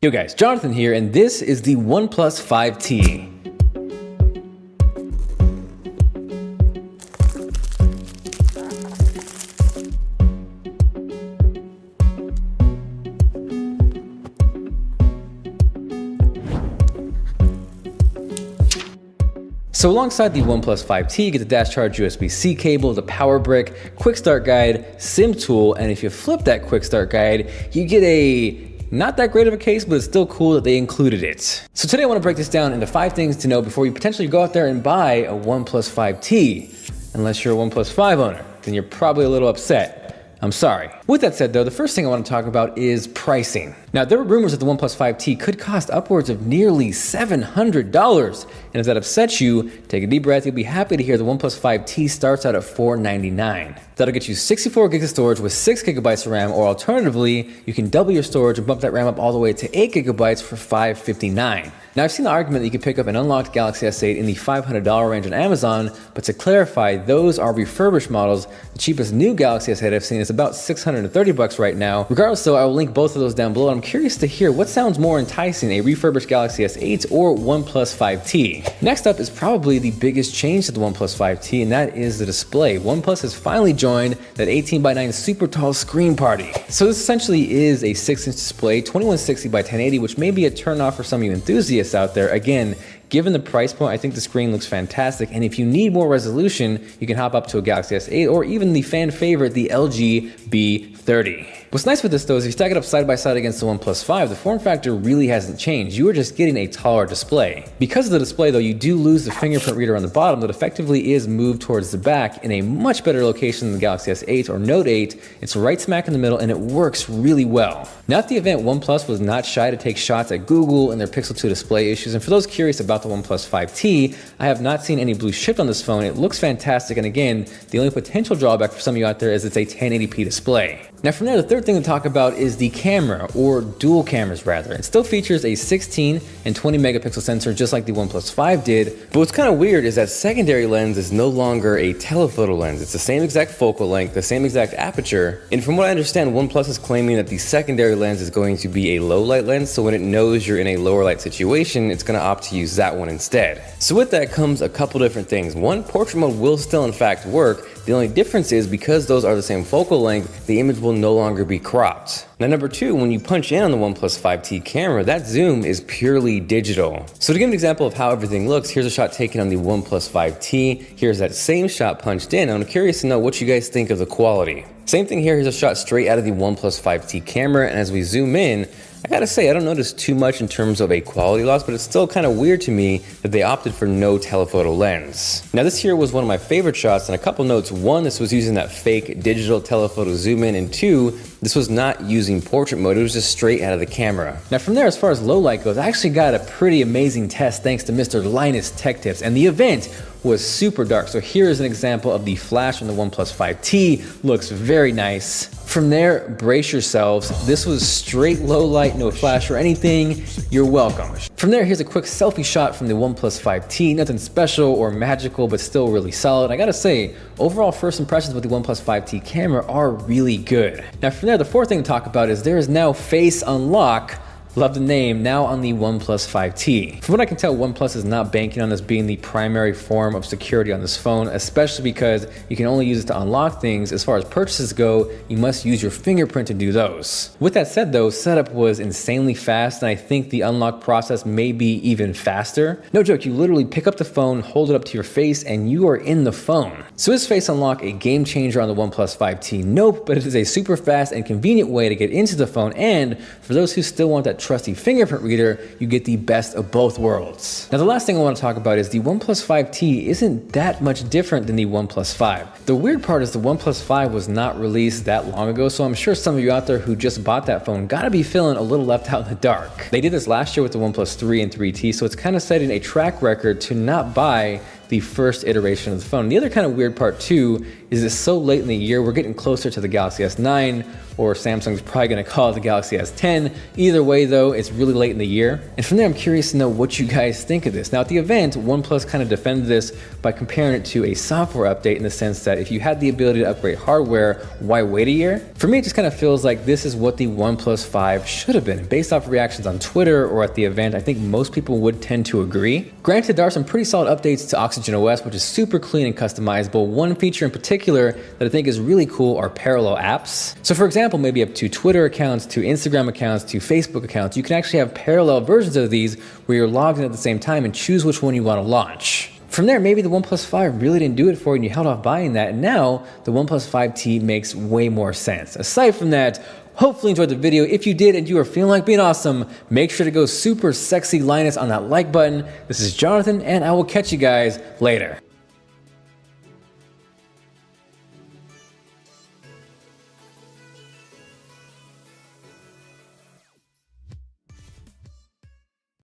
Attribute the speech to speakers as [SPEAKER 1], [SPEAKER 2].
[SPEAKER 1] Yo guys, Jonathan here, and this is the OnePlus 5T. So alongside the OnePlus 5T, you get the dash charge USB-C cable, the power brick, quick start guide, SIM tool, and if you flip that quick start guide, you get a not that great of a case, but it's still cool that they included it. So today I want to break this down into 5 things to know before you potentially go out there and buy a OnePlus 5T. Unless you're a OnePlus 5 owner, then you're probably a little upset. I'm sorry. With that said though, the first thing I want to talk about is pricing. Now there were rumors that the OnePlus 5T could cost upwards of nearly $700. And if that upsets you, take a deep breath, you'll be happy to hear the OnePlus 5T starts out at $499. That'll get you 64 gigs of storage with 6 gigabytes of RAM, or alternatively, you can double your storage and bump that RAM up all the way to 8 gigabytes for $559. Now I've seen the argument that you could pick up an unlocked Galaxy S8 in the $500 range on Amazon, but to clarify, those are refurbished models. The cheapest new Galaxy S8 I've seen is about $630 right now. Regardless though, I will link both of those down below. I'm curious to hear what sounds more enticing, a refurbished Galaxy S8 or OnePlus 5T. Next up is probably the biggest change to the OnePlus 5T, and that is the display. OnePlus has finally joined that 18:9 super tall screen party. So this essentially is a 6-inch display, 2160 by 1080, which may be a turnoff for some of you enthusiasts out there. Again, given the price point, I think the screen looks fantastic, and if you need more resolution, you can hop up to a Galaxy S8 or even the fan favorite, the LG B30. What's nice with this though is if you stack it up side by side against the OnePlus 5, the form factor really hasn't changed. You are just getting a taller display. Because of the display though, you do lose the fingerprint reader on the bottom that effectively is moved towards the back in a much better location than the Galaxy S8 or Note 8. It's right smack in the middle and it works really well. Now at the event, OnePlus was not shy to take shots at Google and their Pixel 2 display issues, and for those curious about the OnePlus 5T, I have not seen any blue shipped on this phone. It looks fantastic, and again, the only potential drawback for some of you out there is it's a 1080p display. Now from there, the third thing to talk about is the camera, or dual cameras rather. It still features a 16 and 20 megapixel sensor just like the OnePlus 5 did, but what's kind of weird is that secondary lens is no longer a telephoto lens. It's the same exact focal length, the same exact aperture, and from what I understand, OnePlus is claiming that the secondary lens is going to be a low light lens, so when it knows you're in a lower light situation, it's going to opt to use that one instead. So with that comes a couple different things. One, portrait mode will still in fact work. The only difference is because those are the same focal length, the image will no longer be cropped. Now number 2, when you punch in on the OnePlus 5T camera, that zoom is purely digital. So to give an example of how everything looks, here's a shot taken on the OnePlus 5T. Here's that same shot punched in. I'm curious to know what you guys think of the quality. Same thing here, here's a shot straight out of the OnePlus 5T camera, and as we zoom in, I gotta say, I don't notice too much in terms of a quality loss, but it's still kind of weird to me that they opted for no telephoto lens. Now this here was one of my favorite shots, and a couple notes. 1, this was using that fake digital telephoto zoom in, and 2, this was not using portrait mode, it was just straight out of the camera. Now from there, as far as low light goes, I actually got a pretty amazing test thanks to Mr. Linus Tech Tips, and the event was super dark. So here is an example of the flash on the OnePlus 5T. Looks very nice. From there, brace yourselves. This was straight low light, no flash or anything. You're welcome. From there, here's a quick selfie shot from the OnePlus 5T. Nothing special or magical, but still really solid. I gotta say, overall first impressions with the OnePlus 5T camera are really good. Now from there, the fourth thing to talk about is there is now Face Unlock. Love the name, now on the OnePlus 5T. From what I can tell, OnePlus is not banking on this being the primary form of security on this phone, especially because you can only use it to unlock things. As far as purchases go, you must use your fingerprint to do those. With that said though, setup was insanely fast, and I think the unlock process may be even faster. No joke, you literally pick up the phone, hold it up to your face, and you are in the phone. So is Face Unlock a game changer on the OnePlus 5T? Nope, but it is a super fast and convenient way to get into the phone, and for those who still want that trusty fingerprint reader, you get the best of both worlds. Now the last thing I want to talk about is the OnePlus 5T isn't that much different than the OnePlus 5. The weird part is the OnePlus 5 was not released that long ago, so I'm sure some of you out there who just bought that phone gotta be feeling a little left out in the dark. They did this last year with the OnePlus 3 and 3T, so it's kind of setting a track record to not buy the first iteration of the phone. The other kind of weird part too is it's so late in the year, we're getting closer to the Galaxy S9, or Samsung's probably gonna call it the Galaxy S10. Either way though, it's really late in the year. And from there, I'm curious to know what you guys think of this. Now at the event, OnePlus kind of defended this by comparing it to a software update in the sense that if you had the ability to upgrade hardware, why wait a year? For me, it just kind of feels like this is what the OnePlus 5 should have been. Based off reactions on Twitter or at the event, I think most people would tend to agree. Granted, there are some pretty solid updates to Oxygen OS, which is super clean and customizable. One feature in particular that I think is really cool are parallel apps. So for example, maybe up to Twitter accounts, to Instagram accounts, to Facebook accounts, you can actually have parallel versions of these where you're logged in at the same time and choose which one you want to launch. From there, maybe the OnePlus 5 really didn't do it for you and you held off buying that, and now the OnePlus 5T makes way more sense. Aside from that, hopefully you enjoyed the video. If you did and you are feeling like being awesome, make sure to go super sexy Linus on that like button. This is Jonathan, and I will catch you guys later.